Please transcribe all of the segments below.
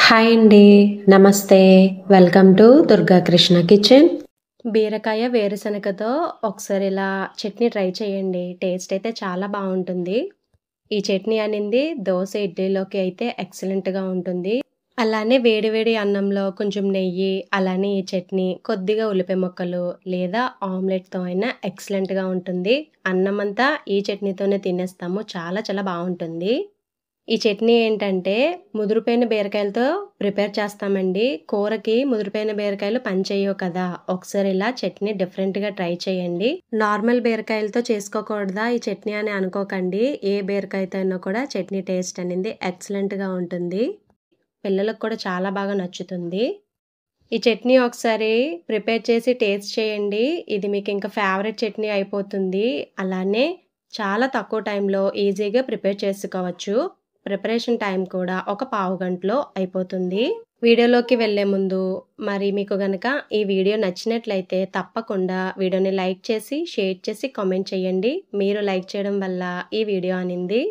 Hi అండి. నమస్తే. Welcome to Durga Krishna kitchen. బీరకాయ వేరుశనగతో ఒకసారి ఇలా చట్నీ ట్రై చేయండి. టేస్ట్ అయితే చాలా బాగుంటుంది. ఈ చట్నీ అనేది దోశ, ఇడ్లీలోకి అయితే ఎక్సలెంట్‌గా ఉంటుంది. అలానే వేడి వేడి అన్నంలో కొంచెం నెయ్యి, అలానే ఈ చట్నీ, కొద్దిగా ఉల్లిపాయ ముక్కలు లేదా ఆమ్లెట్‌తో అయినా ఎక్సలెంట్‌గా ఉంటుంది. అన్నమంతా ఈ చట్నీతోనే తినేస్తాము. చాలా చాలా బాగుంటుంది. ఈ చట్నీ ఏంటంటే ముదిరిపోయిన బీరకాయలతో ప్రిపేర్ చేస్తామండి. కూరకి ముదిరిపోయిన బీరకాయలు పనిచేయవు కదా! ఒకసారి ఇలా చట్నీ డిఫరెంట్‌గా ట్రై చేయండి. నార్మల్ బీరకాయలతో చేసుకోకూడదా ఈ చట్నీ అని అనుకోకండి. ఏ బీరకాయతో అయినా కూడా చట్నీ టేస్ట్ అనేది ఎక్సలెంట్‌గా ఉంటుంది. పిల్లలకు కూడా చాలా బాగా నచ్చుతుంది. ఈ చట్నీ ఒకసారి ప్రిపేర్ చేసి టేస్ట్ చేయండి. ఇది మీకు ఇంకా ఫేవరెట్ చట్నీ అయిపోతుంది. అలానే చాలా తక్కువ టైంలో ఈజీగా ప్రిపేర్ చేసుకోవచ్చు. ప్రిపరేషన్ టైం కూడా ఒక పావు గంటలో అయిపోతుంది. వీడియోలోకి వెళ్ళే ముందు మరి మీకు గనక ఈ వీడియో నచ్చినట్లయితే తప్పకుండా వీడియోని లైక్ చేసి, షేర్ చేసి, కామెంట్ చేయండి. మీరు లైక్ చేయడం వల్ల ఈ వీడియో అనేది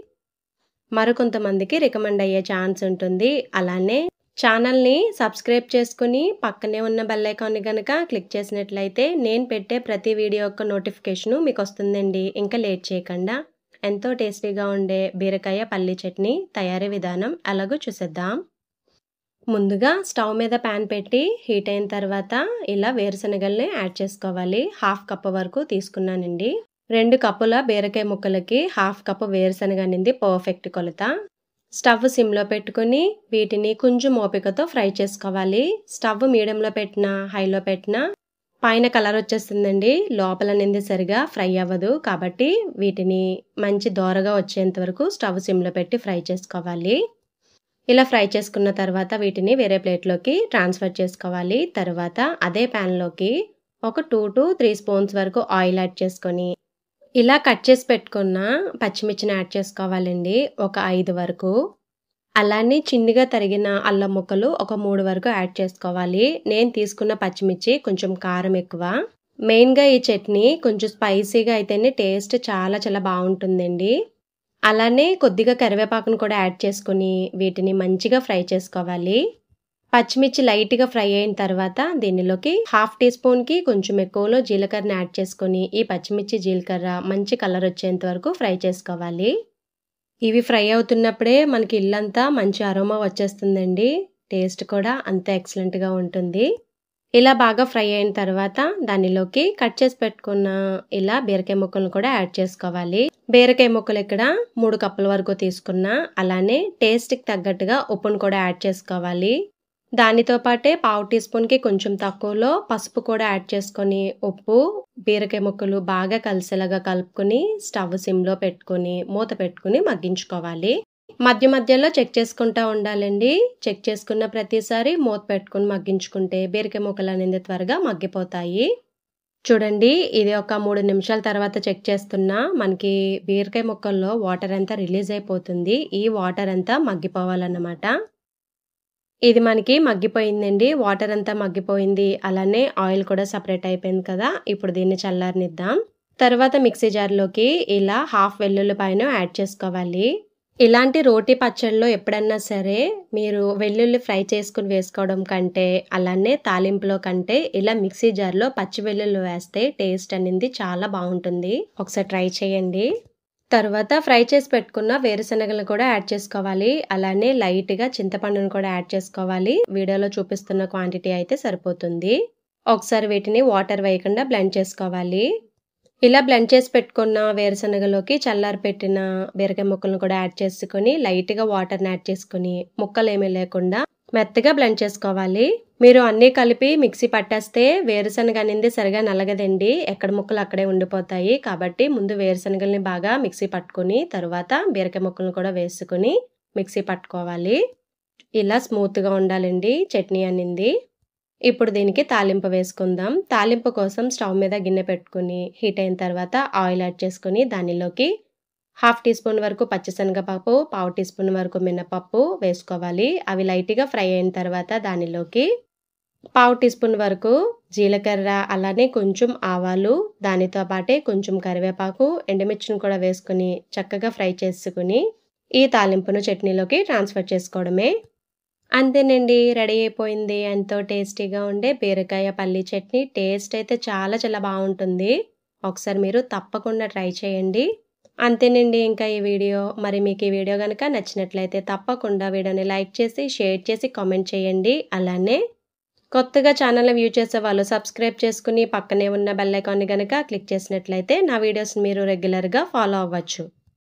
మరికొంతమందికి రికమెండ్ అయ్యే ఛాన్స్ ఉంటుంది. అలానే ఛానల్‌ని సబ్స్క్రైబ్ చేసుకొని పక్కనే ఉన్న బెల్ ఐకాన్‌ని గనక క్లిక్ చేసినట్లయితే నేను పెట్టే ప్రతి వీడియో యొక్క నోటిఫికేషను మీకొస్తుందండి. ఇంకా లేట్ చేయకుండా ఎంతో టేస్టీగా ఉండే బీరకాయ పల్లీ చట్నీ తయారీ విధానం ఎలాగో చూసేద్దాం. ముందుగా స్టవ్ మీద ప్యాన్ పెట్టి హీట్ అయిన తర్వాత ఇలా వేరుశనగల్ని యాడ్ చేసుకోవాలి. హాఫ్ కప్ వరకు తీసుకున్నానండి. 2 కప్పుల బీరకాయ ముక్కలకి హాఫ్ కప్ వేరుశనగ అనేది పర్ఫెక్ట్ కొలత. స్టవ్ సిమ్‌లో పెట్టుకొని వీటిని కొంచెం ఓపికతో ఫ్రై చేసుకోవాలి. స్టవ్ మీడియంలో పెట్టినా, హైలో పెట్టినా పైన కలర్ వచ్చేస్తుందండి. లోపల అనేది సరిగా ఫ్రై అవ్వదు. కాబట్టి వీటిని మంచి దోరగా వచ్చేంత వరకు స్టవ్ సిమ్‌లో పెట్టి ఫ్రై చేసుకోవాలి. ఇలా ఫ్రై చేసుకున్న తర్వాత వీటిని వేరే ప్లేట్‌లోకి ట్రాన్స్‌ఫర్ చేసుకోవాలి. తర్వాత అదే ప్యాన్‌లోకి ఒక 2-3 స్పూన్స్ వరకు ఆయిల్ యాడ్ చేసుకొని ఇలా కట్ చేసి పెట్టుకున్న పచ్చిమిర్చిని యాడ్ చేసుకోవాలండి. ఒక 5 వరకు. అలానే చిన్నగా తరిగిన అల్లం ముక్కలు ఒక 3 వరకు యాడ్ చేసుకోవాలి. నేను తీసుకున్న పచ్చిమిర్చి కొంచెం కారం ఎక్కువ. మెయిన్‌గా ఈ చట్నీ కొంచెం స్పైసీగా అయితేనే టేస్ట్ చాలా చాలా బాగుంటుందండి. అలానే కొద్దిగా కరివేపాకును కూడా యాడ్ చేసుకొని వీటిని మంచిగా ఫ్రై చేసుకోవాలి. పచ్చిమిర్చి లైట్‌గా ఫ్రై అయిన తర్వాత దీనిలోకి హాఫ్ టీ స్పూన్‌కి కొంచెం ఎక్కువలో జీలకర్రని యాడ్ చేసుకొని ఈ పచ్చిమిర్చి, జీలకర్ర మంచి కలర్ వచ్చేంత వరకు ఫ్రై చేసుకోవాలి. ఇవి ఫ్రై అవుతున్నప్పుడే మనకి ఇల్లంతా మంచి అరోమా వచ్చేస్తుందండి. టేస్ట్ కూడా అంతే ఎక్సలెంట్‌గా ఉంటుంది. ఇలా బాగా ఫ్రై అయిన తర్వాత దానిలోకి కట్ చేసి పెట్టుకున్న ఇలా బీరకాయ ముక్కలను కూడా యాడ్ చేసుకోవాలి. బీరకాయ ముక్కలు ఇక్కడ 3 కప్పుల వరకు తీసుకున్నా. అలానే టేస్ట్‌కి తగ్గట్టుగా ఉప్పును కూడా యాడ్ చేసుకోవాలి. దానితో పాటే పావు టీ స్పూన్‌కి కొంచెం తక్కువలో పసుపు కూడా యాడ్ చేసుకొని ఉప్పు, బీరకాయ ముక్కలు బాగా కలిసేలాగా కలుపుకొని స్టవ్ సిమ్‌లో పెట్టుకొని మూత పెట్టుకొని మగ్గించుకోవాలి. మధ్య మధ్యలో చెక్ చేసుకుంటా ఉండాలండి. చెక్ చేసుకున్న ప్రతిసారి మూత పెట్టుకొని మగ్గించుకుంటే బీరకాయ ముక్కలు అనేది త్వరగా మగ్గిపోతాయి. చూడండి ఇది ఒక 3 నిమిషాల తర్వాత చెక్ చేస్తున్నా మనకి బీరకాయ ముక్కల్లో వాటర్ అంతా రిలీజ్ అయిపోతుంది. ఈ వాటర్ అంతా మగ్గిపోవాలన్నమాట. ఇది మనకి మగ్గిపోయిందండి. వాటర్ అంతా మగ్గిపోయింది. అలానే ఆయిల్ కూడా సెపరేట్ అయిపోయింది కదా! ఇప్పుడు దీన్ని చల్లారనిద్దాం. తర్వాత మిక్సీ జార్‌లోకి ఇలా హాఫ్ వెల్లుల్లిపాయను యాడ్ చేసుకోవాలి. ఇలాంటి రోటి పచ్చడిలో ఎప్పుడన్నా సరే మీరు వెల్లుల్లి ఫ్రై చేసుకొని వేసుకోవడం కంటే, అలానే తాలింపులో కంటే ఇలా మిక్సీ జార్‌లో పచ్చి వెల్లుల్లి వేస్తే టేస్ట్ అనేది చాలా బాగుంటుంది. ఒకసారి ట్రై చేయండి. తర్వాత ఫ్రై చేసి పెట్టుకున్న వేరుశనగలు కూడా యాడ్ చేసుకోవాలి. అలానే లైట్‌గా చింతపండును కూడా యాడ్ చేసుకోవాలి. వీడియోలో చూపిస్తున్న క్వాంటిటీ అయితే సరిపోతుంది. ఒకసారి వీటిని వాటర్ వేయకుండా బ్లెండ్ చేసుకోవాలి. ఇలా బ్లెండ్ చేసి పెట్టుకున్న వేరుశనగలోకి చల్లారి పెట్టిన బీరకాయ ముక్కలను కూడా యాడ్ చేసుకొని లైట్‌గా వాటర్‌ని యాడ్ చేసుకొని ముక్కలేమీ లేకుండా మెత్తగా బ్లెండ్ చేసుకోవాలి. మీరు అన్నీ కలిపి మిక్సీ పట్టేస్తే వేరుశనగ అనేది సరిగా నలగదండి. ఎక్కడ ముక్కలు అక్కడే ఉండిపోతాయి. కాబట్టి ముందు వేరుశనగల్ని బాగా మిక్సీ పట్టుకొని తర్వాత బీరకాయ ముక్కలను కూడా వేసుకొని మిక్సీ పట్టుకోవాలి. ఇలా స్మూత్‌గా ఉండాలండి చట్నీ అనేది. ఇప్పుడు దీనికి తాలింపు వేసుకుందాం. తాలింపు కోసం స్టవ్ మీద గిన్నె పెట్టుకొని హీట్ అయిన తర్వాత ఆయిల్ యాడ్ చేసుకొని దానిలోకి హాఫ్ టీ స్పూన్ వరకు పచ్చిశనగపప్పు, పావు టీ స్పూన్ వరకు మినపప్పు వేసుకోవాలి. అవి లైట్‌గా ఫ్రై అయిన తర్వాత దానిలోకి పావు టీ స్పూన్ వరకు జీలకర్ర, అలానే కొంచెం ఆవాలు, దానితో పాటే కొంచెం కరివేపాకు, ఎండుమిర్చిని కూడా వేసుకొని చక్కగా ఫ్రై చేసుకొని ఈ తాలింపును చట్నీలోకి ట్రాన్స్‌ఫర్ చేసుకోవడమే. అంతేనండి. రెడీ అయిపోయింది. ఎంతో టేస్టీగా ఉండే బీరకాయ పల్లీ చట్నీ. టేస్ట్ అయితే చాలా చాలా బావుంటుంది. ఒకసారి మీరు తప్పకుండా ట్రై చేయండి. అంతేనండి ఇంకా ఈ వీడియో. మరి మీకు ఈ వీడియో గనక నచ్చినట్లయితే తప్పకుండా వీడియోని లైక్ చేసి, షేర్ చేసి, కామెంట్ చేయండి. అలానే కొత్తగా ఛానల్‌ని వ్యూ చేసేవాళ్ళు సబ్స్క్రైబ్ చేసుకొని పక్కనే ఉన్న బెల్ ఐకాన్‌ని గనక క్లిక్ చేసినట్లయితే నా వీడియోస్‌ని మీరు రెగ్యులర్‌గా ఫాలో అవ్వచ్చు.